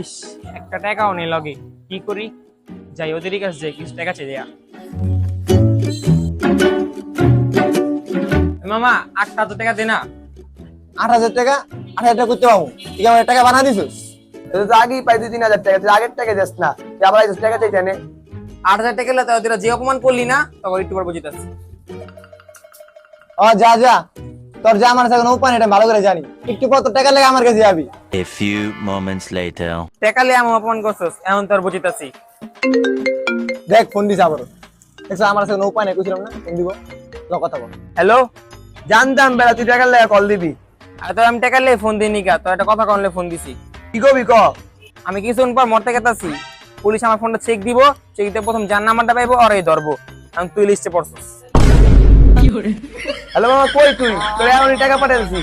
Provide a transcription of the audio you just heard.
ইস, একটা টাকাও নেই লগে, কি করি? যাই ওদের কাছে, যাই কিছু টাকা চেয়ে দেয়া। মামা 8,000 টাকা দে না। 8,000 টাকা? 8,000 টাকা করতে পাবো? তুই আমার টাকা বানা দিছিস? তুই তো আগেই পাই 2-3 হাজার টাকা, তুই আগের টাকা দিস না, তুই আবার আইছিস টাকা চাইতে নে। 8,000 টাকা হলে তাও তোরা যে অপমান করলি না, তখন একটু পর বুঝিতাছি। ও যা যা, তোর যা আমার কাছে উপায় নেই, এটা ভালো করে জানি। একটু কত টাকা লাগে আমার কাছে যাবি? A few moments later. টাকা লিয়ে আমি অপমান করছস, এখন তোর বুঝিতাছি। দেখ ফোন দিস আবার। দেখছ আমার কাছে উপায় নেই, কইছিলাম না ফোন দিব। লো কথা বল। হ্যালো, জানতাম বেলা তুই টাকার লাগে কল দিবি। আর তো আমি টাকা লিয়ে ফোন দিইনি কা, তো একটা কথা কনলে ফোন দিছি। কি কবি ক? আমি কিছুক্ষণ পর মরতে গেতাছি, পুলিশ আমার ফোনটা চেক দিব, চেক দিয়ে প্রথম যার নাম্বারটা পাইবো আর এই ধরবো। আমি তুই লিস্টে পড়ছস। হ্যালো মামা, কই তুই? তোর এখনই টাকা পাঠাইছি।